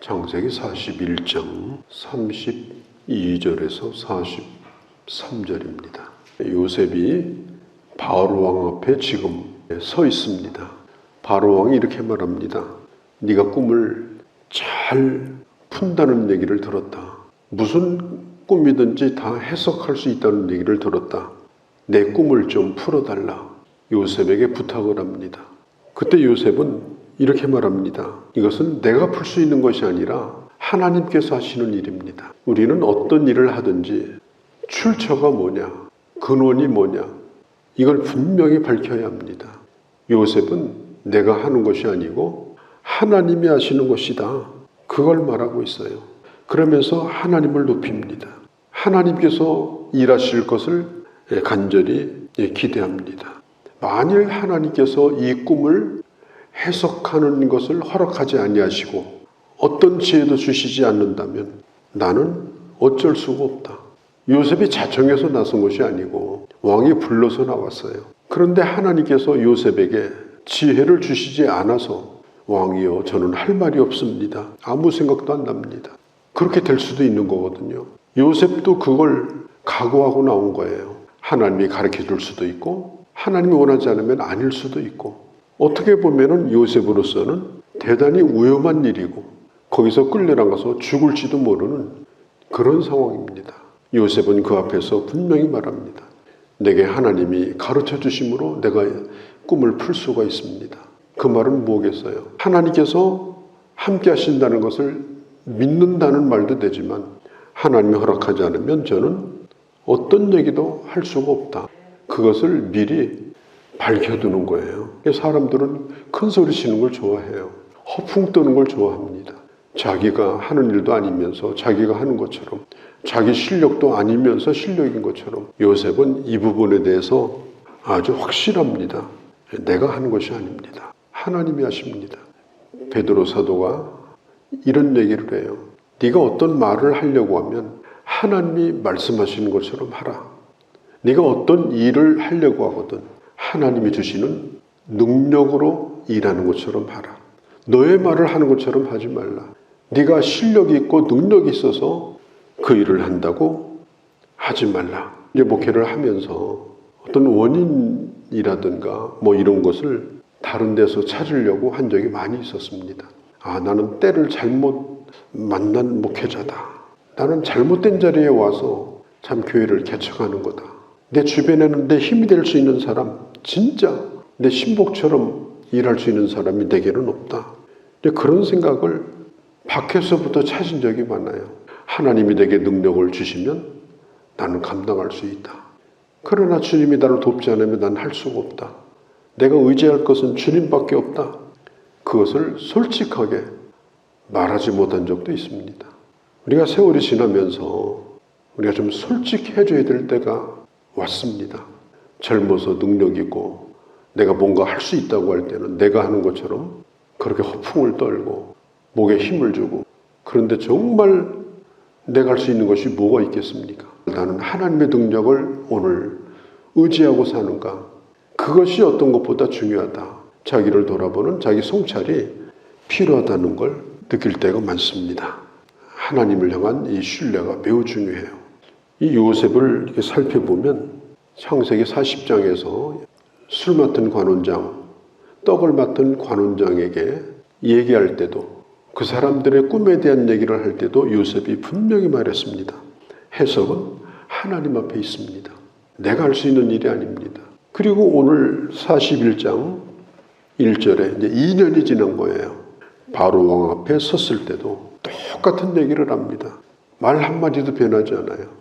창세기 41장 32절에서 43절입니다. 요셉이 바로 왕 앞에 지금 서 있습니다. 바로 왕이 이렇게 말합니다. 네가 꿈을 잘 푼다는 얘기를 들었다. 무슨 꿈이든지 다 해석할 수 있다는 얘기를 들었다. 내 꿈을 좀 풀어달라. 요셉에게 부탁을 합니다. 그때 요셉은 이렇게 말합니다. 이것은 내가 풀 수 있는 것이 아니라 하나님께서 하시는 일입니다. 우리는 어떤 일을 하든지 출처가 뭐냐, 근원이 뭐냐, 이걸 분명히 밝혀야 합니다. 요셉은 내가 하는 것이 아니고 하나님이 하시는 것이다. 그걸 말하고 있어요. 그러면서 하나님을 높입니다. 하나님께서 일하실 것을 간절히 기대합니다. 만일 하나님께서 이 꿈을 해석하는 것을 허락하지 아니하시고 어떤 지혜도 주시지 않는다면 나는 어쩔 수가 없다. 요셉이 자청해서 나선 것이 아니고 왕이 불러서 나왔어요. 그런데 하나님께서 요셉에게 지혜를 주시지 않아서 왕이여 저는 할 말이 없습니다. 아무 생각도 안 납니다. 그렇게 될 수도 있는 거거든요. 요셉도 그걸 각오하고 나온 거예요. 하나님이 가르쳐 줄 수도 있고 하나님이 원하지 않으면 아닐 수도 있고 어떻게 보면은 요셉으로서는 대단히 위험한 일이고 거기서 끌려나가서 죽을지도 모르는 그런 상황입니다. 요셉은 그 앞에서 분명히 말합니다. 내게 하나님이 가르쳐 주심으로 내가 꿈을 풀 수가 있습니다. 그 말은 뭐겠어요? 하나님께서 함께 하신다는 것을 믿는다는 말도 되지만 하나님이 허락하지 않으면 저는 어떤 얘기도 할 수가 없다. 그것을 미리 밝혀두는 거예요. 사람들은 큰 소리 치는 걸 좋아해요. 허풍 떠는 걸 좋아합니다. 자기가 하는 일도 아니면서 자기가 하는 것처럼 자기 실력도 아니면서 실력인 것처럼 요셉은 이 부분에 대해서 아주 확실합니다. 내가 하는 것이 아닙니다. 하나님이 하십니다. 베드로 사도가 이런 얘기를 해요. 네가 어떤 말을 하려고 하면 하나님이 말씀하시는 것처럼 하라. 네가 어떤 일을 하려고 하거든 하나님이 주시는 능력으로 일하는 것처럼 하라. 너의 말을 하는 것처럼 하지 말라. 네가 실력이 있고 능력이 있어서 그 일을 한다고 하지 말라. 이제 목회를 하면서 어떤 원인이라든가 뭐 이런 것을 다른 데서 찾으려고 한 적이 많이 있었습니다. 나는 때를 잘못 만난 목회자다. 나는 잘못된 자리에 와서 참 교회를 개척하는 거다. 내 주변에는 내 힘이 될 수 있는 사람, 진짜 내 신복처럼 일할 수 있는 사람이 내게는 없다. 그런 생각을 밖에서부터 찾은 적이 많아요. 하나님이 내게 능력을 주시면 나는 감당할 수 있다. 그러나 주님이 나를 돕지 않으면 난 할 수가 없다. 내가 의지할 것은 주님밖에 없다. 그것을 솔직하게 말하지 못한 적도 있습니다. 우리가 세월이 지나면서 우리가 좀 솔직해져야 될 때가 왔습니다. 젊어서 능력 있고 내가 뭔가 할 수 있다고 할 때는 내가 하는 것처럼 그렇게 허풍을 떨고 목에 힘을 주고 그런데 정말 내가 할 수 있는 것이 뭐가 있겠습니까? 나는 하나님의 능력을 오늘 의지하고 사는가? 그것이 어떤 것보다 중요하다. 자기를 돌아보는 자기 성찰이 필요하다는 걸 느낄 때가 많습니다. 하나님을 향한 이 신뢰가 매우 중요해요. 이 요셉을 이렇게 살펴보면 창세기 40장에서 술 맡은 관원장, 떡을 맡은 관원장에게 얘기할 때도 그 사람들의 꿈에 대한 얘기를 할 때도 요셉이 분명히 말했습니다. 해석은 하나님 앞에 있습니다. 내가 할 수 있는 일이 아닙니다. 그리고 오늘 41장 1절에 이제 2년이 지난 거예요. 바로 왕 앞에 섰을 때도 똑같은 얘기를 합니다. 말 한마디도 변하지 않아요.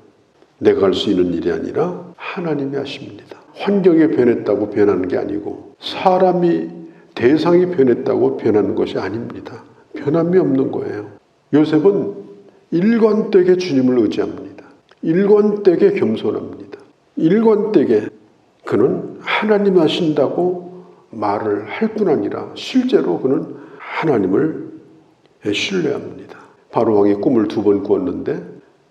내가 할 수 있는 일이 아니라 하나님이 하십니다. 환경이 변했다고 변하는 게 아니고 사람이 대상이 변했다고 변하는 것이 아닙니다. 변함이 없는 거예요. 요셉은 일관되게 주님을 의지합니다. 일관되게 겸손합니다. 일관되게 그는 하나님이 하신다고 말을 할 뿐 아니라 실제로 그는 하나님을 신뢰합니다. 바로 왕이 꿈을 2번 꾸었는데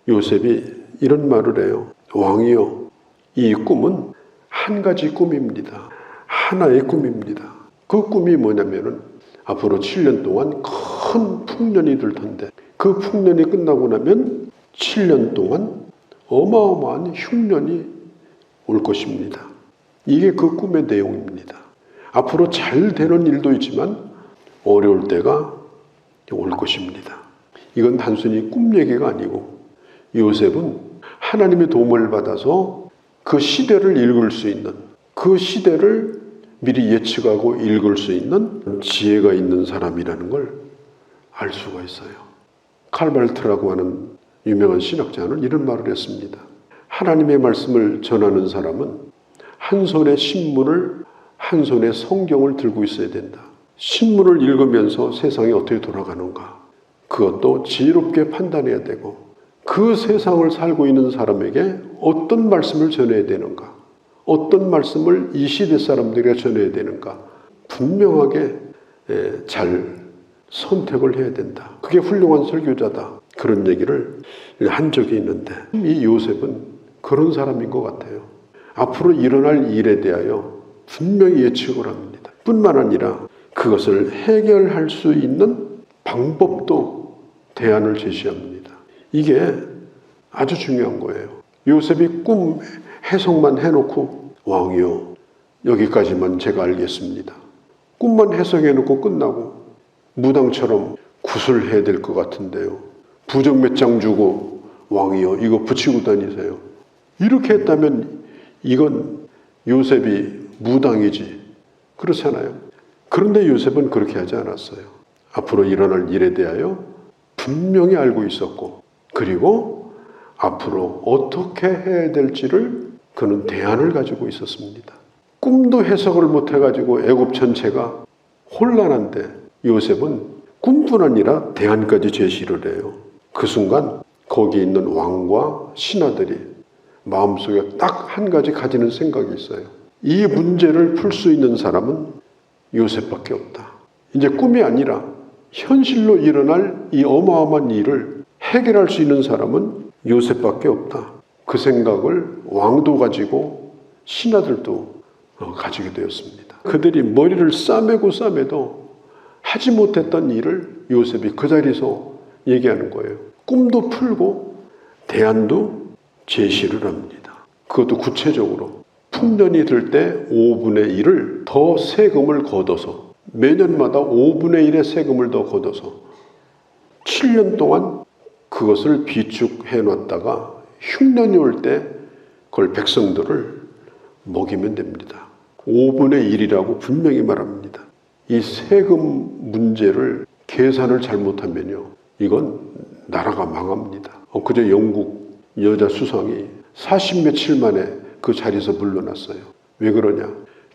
요셉이 이런 말을 해요. 왕이요, 이 꿈은 한 가지 꿈입니다. 하나의 꿈입니다. 그 꿈이 뭐냐면은 앞으로 7년 동안 큰 풍년이 들 텐데 그 풍년이 끝나고 나면 7년 동안 어마어마한 흉년이 올 것입니다. 이게 그 꿈의 내용입니다. 앞으로 잘 되는 일도 있지만 어려울 때가 올 것입니다. 이건 단순히 꿈 얘기가 아니고 요셉은 하나님의 도움을 받아서 그 시대를 읽을 수 있는, 그 시대를 미리 예측하고 읽을 수 있는 지혜가 있는 사람이라는 걸 알 수가 있어요. 칼발트라고 하는 유명한 신학자는 이런 말을 했습니다. 하나님의 말씀을 전하는 사람은 한 손에 신문을, 한 손에 성경을 들고 있어야 된다. 신문을 읽으면서 세상이 어떻게 돌아가는가, 그것도 지혜롭게 판단해야 되고, 그 세상을 살고 있는 사람에게 어떤 말씀을 전해야 되는가, 어떤 말씀을 이 시대 사람들에게 전해야 되는가 분명하게 잘 선택을 해야 된다. 그게 훌륭한 설교자다. 그런 얘기를 한 적이 있는데 이 요셉은 그런 사람인 것 같아요. 앞으로 일어날 일에 대하여 분명히 예측을 합니다. 뿐만 아니라 그것을 해결할 수 있는 방법도 대안을 제시합니다. 이게 아주 중요한 거예요. 요셉이 꿈 해석만 해놓고 왕이요, 여기까지만 제가 알겠습니다. 꿈만 해석해놓고 끝나고 무당처럼 구슬해야 될 것 같은데요. 부적 몇 장 주고 왕이요, 이거 붙이고 다니세요. 이렇게 했다면 이건 요셉이 무당이지. 그렇잖아요. 그런데 요셉은 그렇게 하지 않았어요. 앞으로 일어날 일에 대하여 분명히 알고 있었고, 그리고 앞으로 어떻게 해야 될지를 그는 대안을 가지고 있었습니다. 꿈도 해석을 못해가지고 애굽 전체가 혼란한데 요셉은 꿈뿐 아니라 대안까지 제시를 해요. 그 순간 거기 있는 왕과 신하들이 마음속에 딱 한 가지 가지는 생각이 있어요. 이 문제를 풀 수 있는 사람은 요셉밖에 없다. 이제 꿈이 아니라 현실로 일어날 이 어마어마한 일을 해결할 수 있는 사람은 요셉밖에 없다. 그 생각을 왕도 가지고 신하들도 가지게 되었습니다. 그들이 머리를 싸매도 하지 못했던 일을 요셉이 그 자리에서 얘기하는 거예요. 꿈도 풀고 대안도 제시를 합니다. 그것도 구체적으로 풍년이 들 때 5분의 1을 더 세금을 걷어서, 매년마다 5분의 1의 세금을 더 걷어서 7년 동안 그것을 비축해 놨다가 흉년이 올 때 그걸 백성들을 먹이면 됩니다. 5분의 1이라고 분명히 말합니다. 이 세금 문제를 계산을 잘못하면요, 이건 나라가 망합니다. 그저 영국 여자 수상이 40며칠 만에 그 자리에서 물러났어요. 왜 그러냐?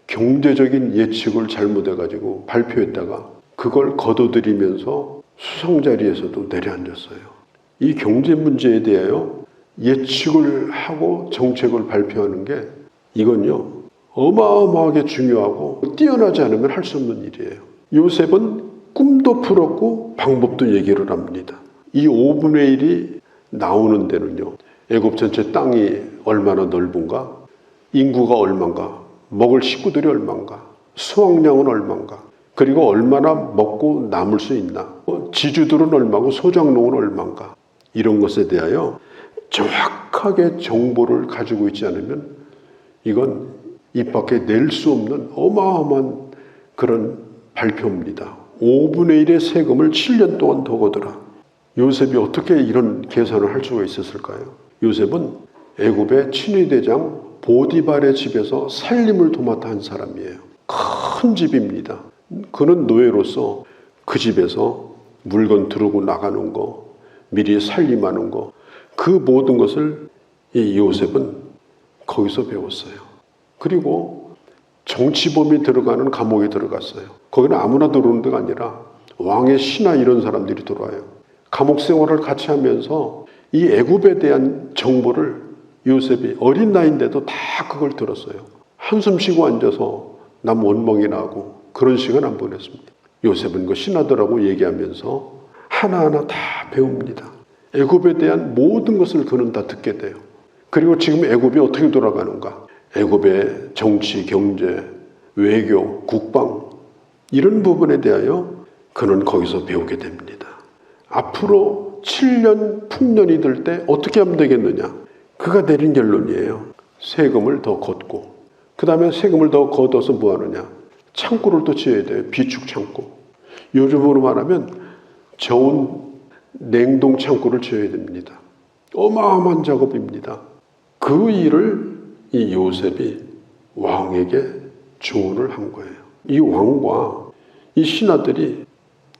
경제적인 예측을 잘못해가지고 발표했다가 그걸 거둬들이면서 수상 자리에서도 내려앉았어요. 이 경제 문제에 대하여 예측을 하고 정책을 발표하는 게 이건요, 어마어마하게 중요하고 뛰어나지 않으면 할 수 없는 일이에요. 요셉은 꿈도 풀었고 방법도 얘기를 합니다. 이 5분의 1이 나오는 데는요, 애굽 전체 땅이 얼마나 넓은가, 인구가 얼만가, 먹을 식구들이 얼만가, 수확량은 얼만가, 그리고 얼마나 먹고 남을 수 있나, 지주들은 얼마고 소작농은 얼만가, 이런 것에 대하여 정확하게 정보를 가지고 있지 않으면 이건 입 밖에 낼 수 없는 어마어마한 그런 발표입니다. 5분의 1의 세금을 7년 동안 더 거두라. 요셉이 어떻게 이런 계산을 할 수가 있었을까요? 요셉은 애굽의 친위대장 보디발의 집에서 살림을 도맡아 한 사람이에요. 큰 집입니다. 그는 노예로서 그 집에서 물건 들고 나가는 거, 미리 살림하는 거, 그 모든 것을 이 요셉은 거기서 배웠어요. 그리고 정치범이 들어가는 감옥에 들어갔어요. 거기는 아무나 들어오는 데가 아니라 왕의 신하 이런 사람들이 들어와요. 감옥 생활을 같이 하면서 이 애굽에 대한 정보를 요셉이 어린 나이인데도 다 그걸 들었어요. 한숨 쉬고 앉아서 남 원멍이 나고 그런 시간 안 보냈습니다. 요셉은 그 신하들하고 얘기하면서 하나하나 다 배웁니다. 애굽에 대한 모든 것을 그는 다 듣게 돼요. 그리고 지금 애굽이 어떻게 돌아가는가, 애굽의 정치, 경제, 외교, 국방 이런 부분에 대하여 그는 거기서 배우게 됩니다. 앞으로 7년 풍년이 들 때 어떻게 하면 되겠느냐? 그가 내린 결론이에요. 세금을 더 걷고, 그 다음에 세금을 더 걷어서 뭐 하느냐? 창고를 또 지어야 돼요. 비축 창고. 요즘으로 말하면 저온 냉동 창고를 지어야 됩니다. 어마어마한 작업입니다. 그 일을 이 요셉이 왕에게 조언을 한 거예요. 이 왕과 이 신하들이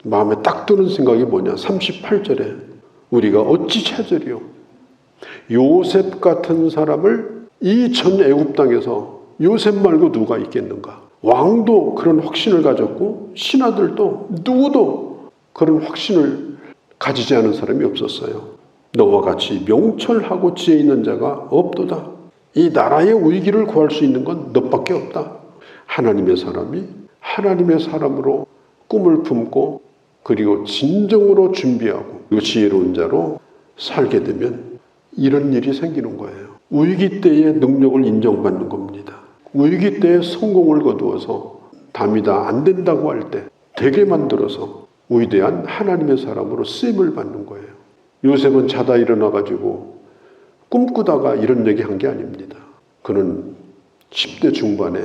마음에 딱 드는 생각이 뭐냐? 38절에 우리가 어찌 찾으리요? 요셉 같은 사람을 이 전 애굽 땅에서 요셉 말고 누가 있겠는가? 왕도 그런 확신을 가졌고 신하들도 누구도 그런 확신을 가지지 않은 사람이 없었어요. 너와 같이 명철하고 지혜 있는 자가 없도다. 이 나라의 위기를 구할 수 있는 건 너밖에 없다. 하나님의 사람이 하나님의 사람으로 꿈을 품고 그리고 진정으로 준비하고 그리고 지혜로운 자로 살게 되면 이런 일이 생기는 거예요. 위기 때의 능력을 인정받는 겁니다. 위기 때에 성공을 거두어서 답니다 안 된다고 할 때 되게 만들어서 위대한 하나님의 사람으로 쓰임을 받는 거예요. 요셉은 자다 일어나가지고 꿈꾸다가 이런 얘기한 게 아닙니다. 그는 10대 중반에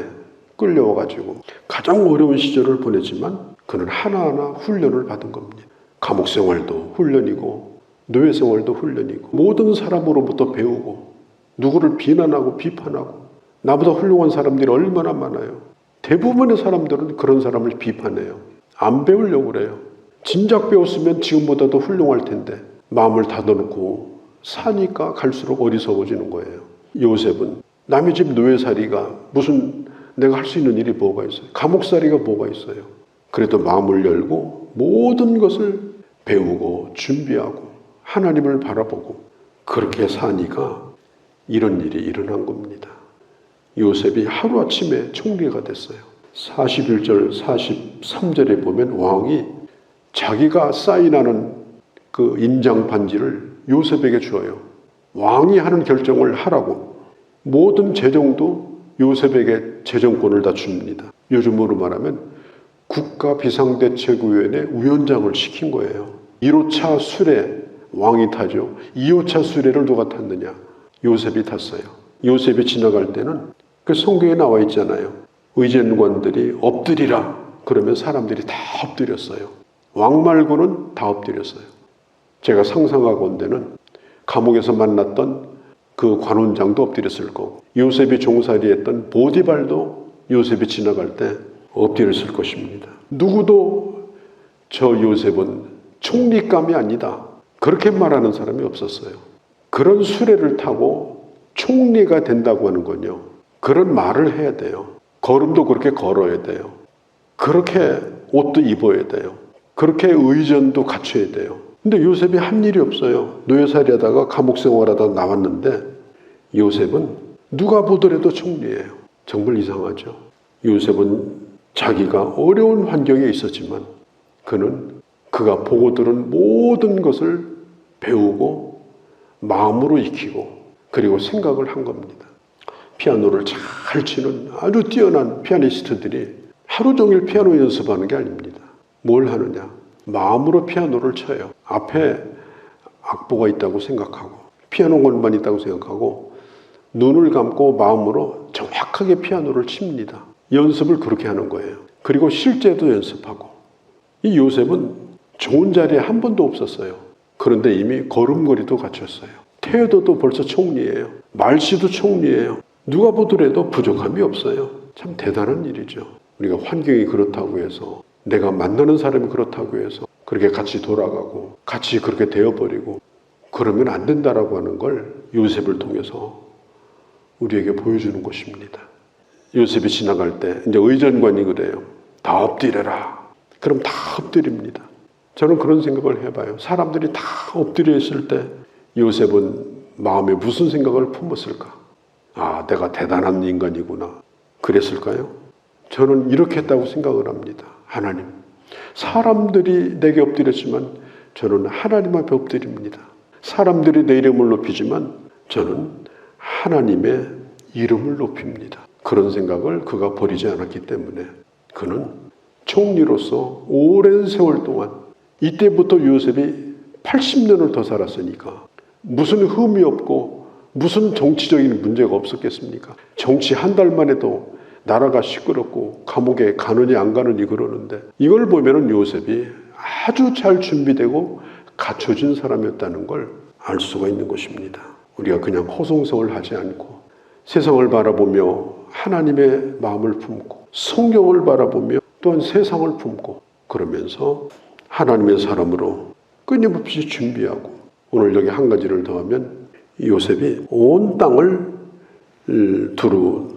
끌려와가지고 가장 어려운 시절을 보냈지만 그는 하나하나 훈련을 받은 겁니다. 감옥 생활도 훈련이고 노예 생활도 훈련이고 모든 사람으로부터 배우고 누구를 비난하고 비판하고 나보다 훌륭한 사람들이 얼마나 많아요. 대부분의 사람들은 그런 사람을 비판해요. 안 배우려고 그래요. 진작 배웠으면 지금보다 더 훌륭할 텐데 마음을 닫아놓고 사니까 갈수록 어리석어지는 거예요. 요셉은 남의 집 노예살이가 무슨 내가 할 수 있는 일이 뭐가 있어요? 감옥살이가 뭐가 있어요? 그래도 마음을 열고 모든 것을 배우고 준비하고 하나님을 바라보고 그렇게 사니까 이런 일이 일어난 겁니다. 요셉이 하루아침에 총리가 됐어요. 41절 43절에 보면 왕이 자기가 사인하는 그 인장 반지를 요셉에게 주어요. 왕이 하는 결정을 하라고 모든 재정도 요셉에게 재정권을 다 줍니다. 요즘으로 말하면 국가비상대책위원회 위원장을 시킨 거예요. 1호차 수레 왕이 타죠. 2호차 수레를 누가 탔느냐? 요셉이 탔어요. 요셉이 지나갈 때는 그 성경에 나와 있잖아요. 의전관들이 엎드리라 그러면 사람들이 다 엎드렸어요. 왕 말고는 다 엎드렸어요. 제가 상상하건대는 감옥에서 만났던 그 관원장도 엎드렸을 거고 요셉이 종살이했던 보디발도 요셉이 지나갈 때 엎드렸을 것입니다. 누구도 저 요셉은 총리감이 아니다 그렇게 말하는 사람이 없었어요. 그런 수레를 타고 총리가 된다고 하는 건요. 그런 말을 해야 돼요. 걸음도 그렇게 걸어야 돼요. 그렇게 옷도 입어야 돼요. 그렇게 의전도 갖춰야 돼요. 근데 요셉이 한 일이 없어요. 노예살이 하다가 감옥 생활하다가 나왔는데 요셉은 누가 보더라도 총리예요. 정말 이상하죠. 요셉은 자기가 어려운 환경에 있었지만 그는 그가 보고 들은 모든 것을 배우고 마음으로 익히고 그리고 생각을 한 겁니다. 피아노를 잘 치는 아주 뛰어난 피아니스트들이 하루 종일 피아노 연습하는 게 아닙니다. 뭘 하느냐? 마음으로 피아노를 쳐요. 앞에 악보가 있다고 생각하고 피아노 건반 있다고 생각하고 눈을 감고 마음으로 정확하게 피아노를 칩니다. 연습을 그렇게 하는 거예요. 그리고 실제도 연습하고 이 요셉은 좋은 자리에 한 번도 없었어요. 그런데 이미 걸음걸이도 갖췄어요. 태도도 벌써 총리예요. 말씨도 총리예요. 누가 보더라도 부족함이 없어요. 참 대단한 일이죠. 우리가 환경이 그렇다고 해서 내가 만나는 사람이 그렇다고 해서 그렇게 같이 돌아가고 같이 그렇게 되어버리고 그러면 안 된다라고 하는 걸 요셉을 통해서 우리에게 보여주는 것입니다. 요셉이 지나갈 때 이제 의전관이 그래요. 다 엎드려라. 그럼 다 엎드립니다. 저는 그런 생각을 해봐요. 사람들이 다 엎드려 있을 때 요셉은 마음에 무슨 생각을 품었을까? 아, 내가 대단한 인간이구나. 그랬을까요? 저는 이렇게 했다고 생각을 합니다. 하나님, 사람들이 내게 엎드렸지만 저는 하나님 앞에 엎드립니다. 사람들이 내 이름을 높이지만 저는 하나님의 이름을 높입니다. 그런 생각을 그가 버리지 않았기 때문에 그는 총리로서 오랜 세월 동안 이때부터 요셉이 80년을 더 살았으니까 무슨 흠이 없고 무슨 정치적인 문제가 없었겠습니까? 정치 한 달만 해도 나라가 시끄럽고 감옥에 가느니 안 가느니 그러는데 이걸 보면은 요셉이 아주 잘 준비되고 갖춰진 사람이었다는 걸 알 수가 있는 것입니다. 우리가 그냥 허송세월 하지 않고 세상을 바라보며 하나님의 마음을 품고 성경을 바라보며 또한 세상을 품고 그러면서 하나님의 사람으로 끊임없이 준비하고 오늘 여기 한 가지를 더하면 요셉이 온 땅을 두루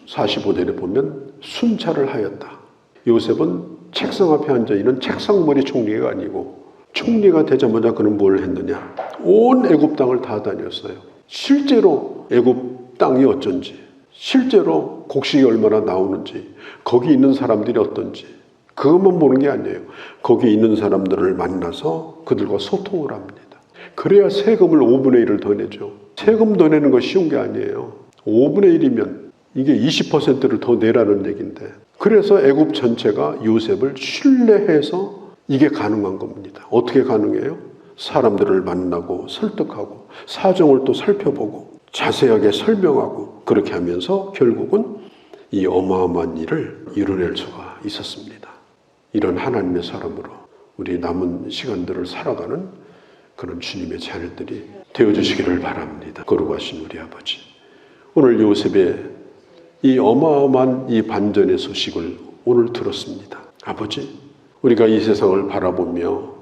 45절에 보면 순찰을 하였다. 요셉은 책상 앞에 앉아있는 책상머리 총리가 아니고 총리가 되자마자 그는 뭘 했느냐. 온 애굽 땅을 다 다녔어요. 실제로 애굽 땅이 어쩐지 실제로 곡식이 얼마나 나오는지 거기 있는 사람들이 어떤지 그것만 보는 게 아니에요. 거기 있는 사람들을 만나서 그들과 소통을 합니다. 그래야 세금을 5분의 1을 더 내죠. 세금 더 내는 거 쉬운 게 아니에요. 5분의 1이면 이게 20%를 더 내라는 얘기인데 그래서 애굽 전체가 요셉을 신뢰해서 이게 가능한 겁니다. 어떻게 가능해요? 사람들을 만나고 설득하고 사정을 또 살펴보고 자세하게 설명하고 그렇게 하면서 결국은 이 어마어마한 일을 이뤄낼 수가 있었습니다. 이런 하나님의 사람으로 우리 남은 시간들을 살아가는 그런 주님의 자녀들이 되어주시기를 바랍니다. 거룩하신 우리 아버지, 오늘 요셉의 이 어마어마한 이 반전의 소식을 오늘 들었습니다. 아버지, 우리가 이 세상을 바라보며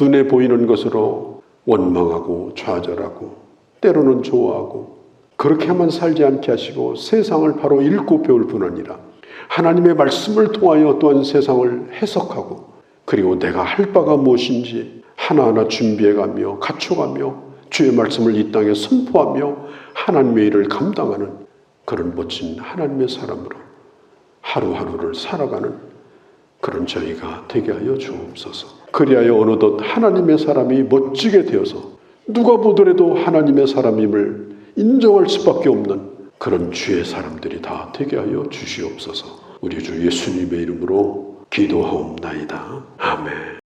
눈에 보이는 것으로 원망하고 좌절하고 때로는 좋아하고 그렇게만 살지 않게 하시고 세상을 바로 읽고 배울 뿐 아니라 하나님의 말씀을 통하여 또한 세상을 해석하고 그리고 내가 할 바가 무엇인지 하나하나 준비해가며 갖춰가며 주의 말씀을 이 땅에 선포하며 하나님의 일을 감당하는 그런 멋진 하나님의 사람으로 하루하루를 살아가는 그런 저희가 되게 하여 주옵소서. 그리하여 어느덧 하나님의 사람이 멋지게 되어서 누가 보더라도 하나님의 사람임을 인정할 수밖에 없는 그런 주의 사람들이 다 되게 하여 주시옵소서. 우리 주 예수님의 이름으로 기도하옵나이다. 아멘.